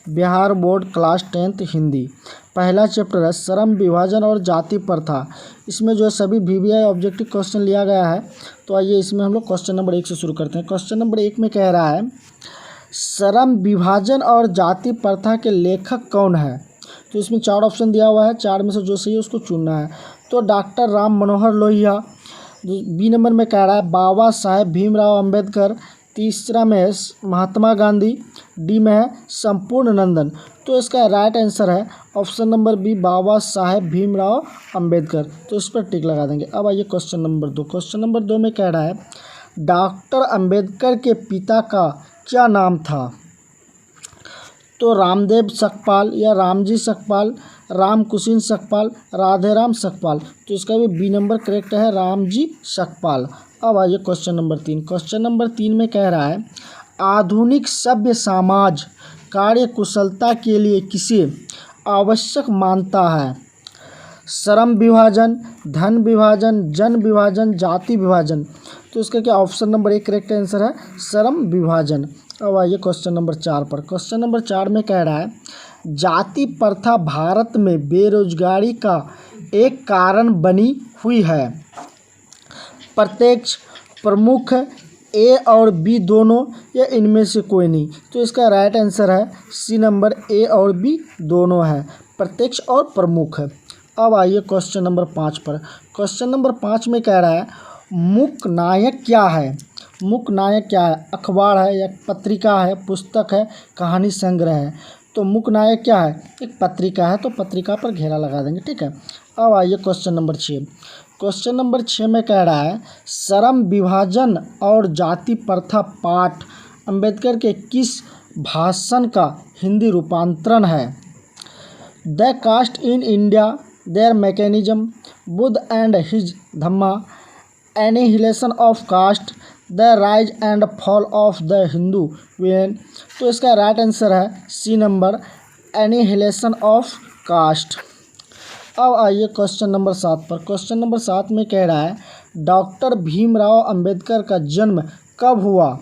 Bihar board class 10th Hindi. पहला chapter है श्रम विभाजन और जाति प्रथा। इसमें जो है सभी VVI ऑब्जेक्टिव क्वेश्चन लिया गया है। तो आइए इसमें हम लोग क्वेश्चन नंबर 1 से शुरू करते हैं। क्वेश्चन नंबर 1 में कह रहा है श्रम विभाजन और जाति प्रथा के लेखक कौन है। तो इसमें 4 ऑप्शन दिया हुआ है, 4 में से जो सही है उसको चुनना है। तो doctor Ram Manohar Lohia. B number में कह रहा है बाबा साहेब भीमराव अंबेडकर। तीसरा में है महात्मा गांधी। डी में है संपूर्ण नंदन। तो इसका राइट आंसर है option number B, Baba Saheb Bhimrao Ambedkar. तो इस पर टिक लगा देंगे। अब आइए क्वेश्चन नंबर 2। क्वेश्चन नंबर 2 में कह रहा है डॉक्टर अंबेडकर के पिता का क्या नाम था। तो रामदेव सकपाल या रामजी सकपाल, राम कुशीन सकपाल, राधेराम सकपाल। तो इसका भी बी नंबर करेक्ट है, रामजी सकपाल। अब आइए क्वेश्चन नंबर 3। क्वेश्चन नंबर 3 में कह रहा है आधुनिक सभ्य समाज कार्य कुशलता के लिए किसे आवश्यक मानता है। श्रम विभाजन, धन विभाजन, जन विभाजन, जाति विभाजन। तो इसका क्या ऑप्शन नंबर 1 करेक्ट आंसर है, श्रम विभाजन। अब आइए क्वेश्चन नंबर 4 पर। क्वेश्चन नंबर 4 में कह रहा है जाति प्रथा भारत में बेरोजगारी का एक कारण बनी हुई है। प्रत्यक्ष, प्रमुख, ए और बी दोनों या इनमें से कोई नहीं। तो इसका राइट आंसर है सी नंबर, ए और बी दोनों है, प्रत्यक्ष और प्रमुख। अब आइए क्वेश्चन नंबर 5 पर। क्वेश्चन नंबर 5 में कह रहा है मुख्य नायक क्या है। मुख्य नायक क्या है, अखबार है या पत्रिका है, पुस्तक है, कहानी संग्रह है। तो मुख्य नायक क्या है, एक पत्रिका है। तो पत्रिका पर घेरा लगा देंगे, ठीक है। अब आइए क्वेश्चन नंबर 6। क्वेश्चन नंबर 6 में कह रहा है श्रम विभाजन और जाति प्रथा पाठ अंबेडकर के किस भाषण का हिंदी रूपांतरण है। The caste in India, their mechanism, Buddha and his Dhamma, annihilation of caste, the rise and fall of the Hindu woman. तो इसका राइट आंसर है C number, annihilation of caste. अब आइए क्वेश्चन नंबर 7 पर। क्वेश्चन नंबर 7 में कह रहा है डॉक्टर भीमराव अंबेडकर का जन्म कब हुआ।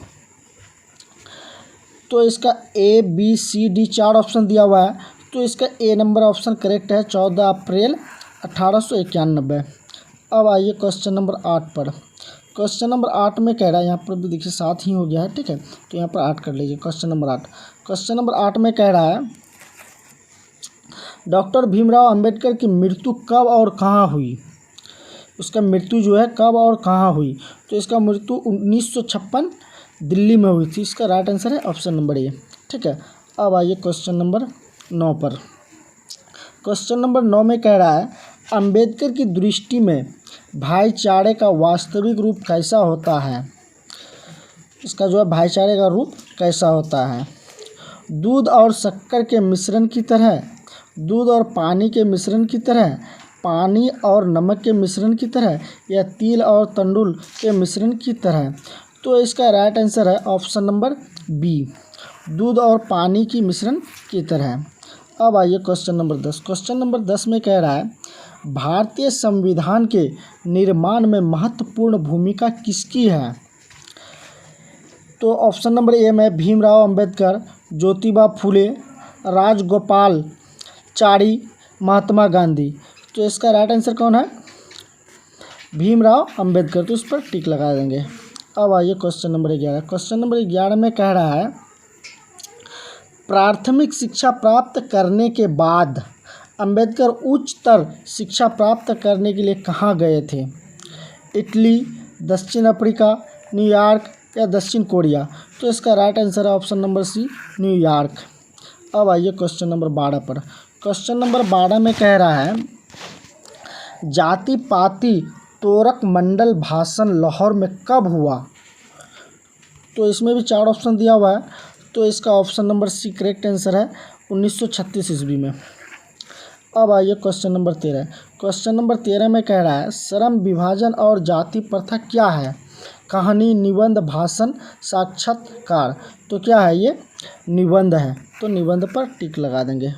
तो इसका A B C D 4 option दिया हुआ है। तो इसका ए नंबर ऑप्शन करेक्ट है, 14 अप्रैल 1891। अब आइए क्वेश्चन नंबर 8 पर। क्वेश्चन नंबर 8 में कह रहा है, यहाँ पर भी देखिए 7 ही हो गया है, ठीक है। तो यहाँ पर 8 कर लीजिए। Question number 8। क्वेश्चन नंबर 8 में कह रहा है डॉक्टर भीमराव अंबेडकर की मृत्यु कब और कहाँ हुई। उसका मृत्यु जो है कब और कहाँ हुई। तो इसका मृत्यु 1956 दिल्ली में हुई थी। इसका राइट आंसर है ऑप्शन नंबर ए, ठीक है। अब आइए क्वेश्चन नंबर 9 पर। क्वेश्चन नंबर 9 में कह रहा है अंबेडकर की दृष्टि में भाईचारे का वास्तविक रूप कैसा होता है। इसका जो है भाईचारे का रूप कैसा होता है। दूध और शक्कर के मिश्रण की तरह, दूध और पानी के मिश्रण की तरह, पानी और नमक के मिश्रण की तरह, या तिल और तंडुल के मिश्रण की तरह। तो इसका राइट आंसर है ऑप्शन नंबर बी, दूध और पानी की मिश्रण की तरह। अब आइए क्वेश्चन नंबर 10। क्वेश्चन नंबर 10 में कह रहा है भारतीय संविधान के निर्माण में महत्वपूर्ण भूमिका किसकी है। तो ऑप्शन नंबर ए में भीमराव अंबेडकर, ज्योतिबा फुले, राजगोपालाचारी, महात्मा गांधी। तो इसका राइट आंसर कौन है, भीमराव अंबेडकर। तो इस पर टिक लगा देंगे। अब आइए क्वेश्चन नंबर 11। क्वेश्चन नंबर 11 में कह रहा है प्राथमिक शिक्षा प्राप्त करने के बाद अंबेडकर उच्चतर शिक्षा प्राप्त करने के लिए कहाँ गए थे। इटली, दक्षिण अफ्रीका, न्यूयॉर्क या दक्षिण कोरिया। तो इसका राइट आंसर है ऑप्शन नंबर सी, न्यूयॉर्क। अब आइए क्वेश्चन नंबर 12 पर। क्वेश्चन नंबर 12 में कह रहा है जाति पाति तोरक मंडल भाषण लाहौर में कब हुआ। तो इसमें भी 4 ऑप्शन दिया हुआ है। तो इसका option number C correct answer है, 1936 ईस्वी में। अब आइए क्वेश्चन नंबर 13। क्वेश्चन नंबर 13 में कह रहा है श्रम विभाजन और जाति प्रथा क्या है। कहानी, निबंध, भाषण, साक्षात्कार। तो क्या है ये, निबंध है। तो निबंध पर टिक लगा देंगे।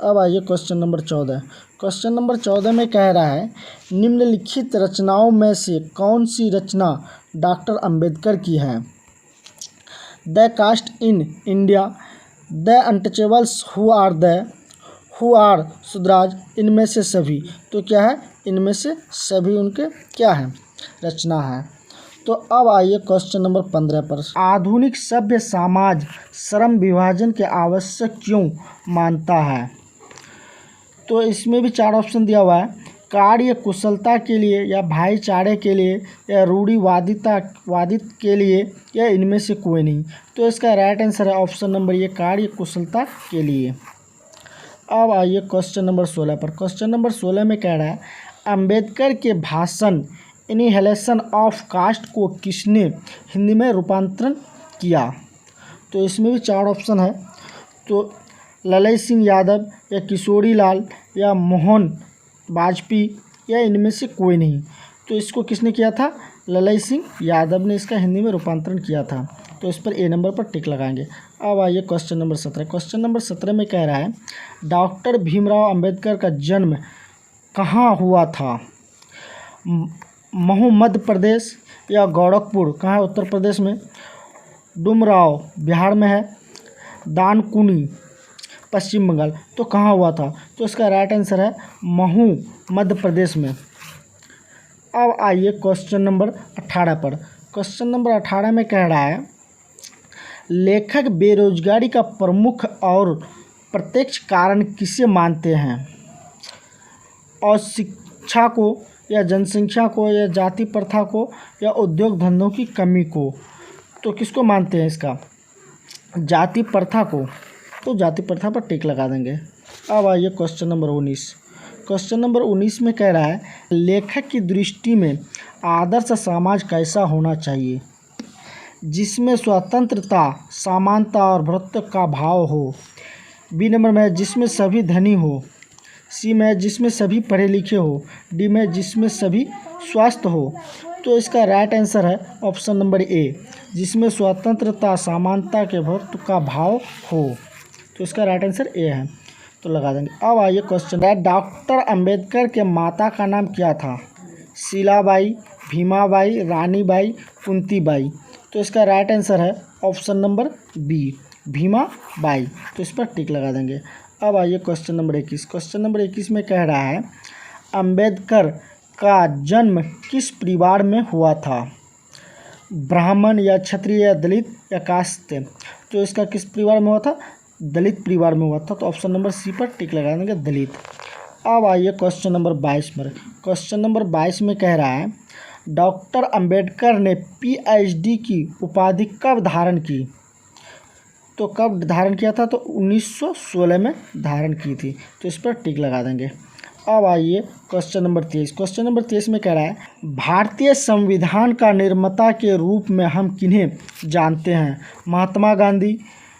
अब आइए क्वेश्चन नंबर 14। क्वेश्चन नंबर 14 में कह रहा है निम्नलिखित रचनाओं में से कौन सी रचना डॉक्टर अंबेडकर की है। The caste in India, the untouchables who are Shudras, इनमें से सभी। तो क्या है, इनमें से सभी उनके क्या है, रचना है। तो अब आइए क्वेश्चन नंबर 15 पर। आधुनिक सभ्य समाज श्रम विभाजन के आवश्यक क्यों मानता है? तो इसमें भी 4 ऑप्शन दिया हुआ है, कार्य कुशलता के लिए, या भाईचारे के लिए, या रूढ़िवादित के लिए, या इनमें से कोई नहीं। तो इसका राइट आंसर है ऑप्शन नंबर ये, कार्य कुशलता के लिए। अब आइए क्वेश्चन नंबर 16 पर। क्वेश्चन नंबर 16 में कह रहा है, अंबेडकर के भाषण एनिहिलेशन ऑफ कास्ट को किसने हिंदी में रूपांतरण किया? तो इसमें भी 4 ऑप्शन है। तो ललई सिंह यादव, या किशोरी लाल, या मोहन वाजपेयी, या इनमें से कोई नहीं। तो इसको किसने किया था? ललई सिंह यादव ने इसका हिंदी में रूपांतरण किया था। तो इस पर ए नंबर पर टिक लगाएंगे। अब आइए क्वेश्चन नंबर 17। क्वेश्चन नंबर 17 में कह रहा है, डॉक्टर भीमराव अंबेडकर का जन्म कहाँ हुआ था? महू मध्य प्रदेश, या गोरखपुर कहाँ है उत्तर प्रदेश में, डुमराव बिहार में है, दानकुनी पश्चिम बंगाल। तो कहाँ हुआ था? तो इसका राइट आंसर है महू मध्य प्रदेश में। अब आइए क्वेश्चन नंबर 18 पर। क्वेश्चन नंबर 18 में कह रहा है, लेखक बेरोजगारी का प्रमुख और प्रत्यक्ष कारण किसे मानते हैं? और शिक्षा को, या जनसंख्या को, या जाति प्रथा को, या उद्योग धंधों की कमी को। तो किसको मानते हैं इसका? जाति प्रथा को। तो जाति प्रथा पर टिक लगा देंगे। अब आइए क्वेश्चन नंबर 19। क्वेश्चन नंबर 19 में कह रहा है, लेखक की दृष्टि में आदर्श समाज कैसा होना चाहिए? जिसमें स्वतंत्रता, समानता और भ्रातृत्व का भाव हो। बी नंबर में है, जिसमें सभी धनी हो। सी में है, जिसमें सभी पढ़े लिखे हो। डी में है, जिसमें सभी स्वस्थ हो। तो इसका राइट आंसर है ऑप्शन नंबर ए, जिसमें स्वतंत्रता, समानता के भ्रातृत्व का भाव हो। तो इसका राइट आंसर ए है, तो लगा देंगे। अब आइए क्वेश्चन है, डॉक्टर अंबेडकर के माता का नाम क्या था? शीलाबाई, भीमाबाई, रानीबाई, कुंतीबाई। तो इसका राइट आंसर है ऑप्शन नंबर बी, भीमाबाई। तो इस पर टिक लगा देंगे। अब आइए क्वेश्चन नंबर 21। क्वेश्चन नंबर 21 में कह रहा है, अंबेडकर का जन्म किस परिवार में हुआ था? ब्राह्मण, या क्षत्रिय, या दलित, या कास्ते। तो इसका किस परिवार में हुआ था? दलित परिवार में हुआ था। तो ऑप्शन नंबर सी पर टिक लगा देंगे, दलित। अब आइए क्वेश्चन नंबर 22 पर। क्वेश्चन नंबर 22 में कह रहा है, डॉक्टर अंबेडकर ने PhD की उपाधि कब धारण की? तो कब धारण किया था? तो 1916 में धारण की थी। तो इस पर टिक लगा देंगे। अब आइए क्वेश्चन नंबर 23। क्वेश्चन नंबर 23 में कह रहा है, भारतीय संविधान का निर्माता के रूप में हम किन्हें जानते हैं? महात्मा गांधी,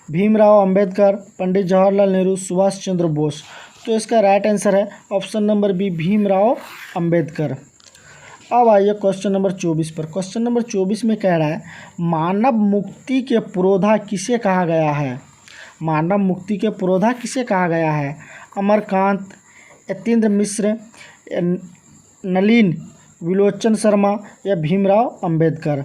भीमराव अंबेडकर, पंडित जवाहरलाल नेहरू, सुभाष चंद्र बोस। तो इसका राइट आंसर है option number B, Bhimrao Ambedkar. अब आइए क्वेश्चन नंबर 24 पर। क्वेश्चन नंबर 24 में कह रहा है, मानव मुक्ति के पुरोधा किसे कहा गया है? मानव मुक्ति के पुरोधा किसे कहा गया है? अमरकांत, यतीन्द्र मिश्र, नलिन विलोचन शर्मा, या भीमराव अंबेडकर।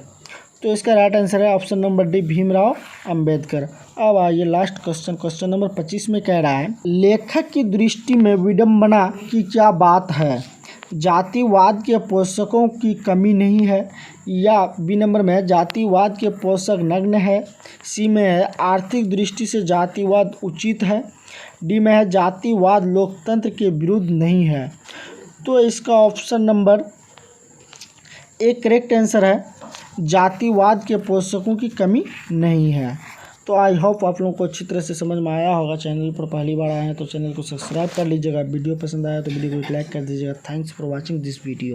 तो इसका राइट आंसर है option number D, Bhimrao Ambedkar. अब आइए लास्ट क्वेश्चन। क्वेश्चन नंबर 25 में कह रहा है, लेखक की दृष्टि में विडंबना की क्या बात है? जातिवाद के पोषकों की कमी नहीं है, या बी नंबर में है, जातिवाद के पोषक नग्न है। सी में है, आर्थिक दृष्टि से जातिवाद उचित है। डी में है, जातिवाद लोकतंत्र के विरुद्ध नहीं है। तो इसका option number A correct answer है, जातिवाद के पोषकों की कमी नहीं है। तो आई होप आप लोगों को अच्छी तरह से समझ में आया होगा। चैनल पर पहली बार आए हैं तो चैनल को सब्सक्राइब कर लीजिएगा। वीडियो पसंद आया तो वीडियो को लाइक कर दीजिएगा। Thanks for watching this video.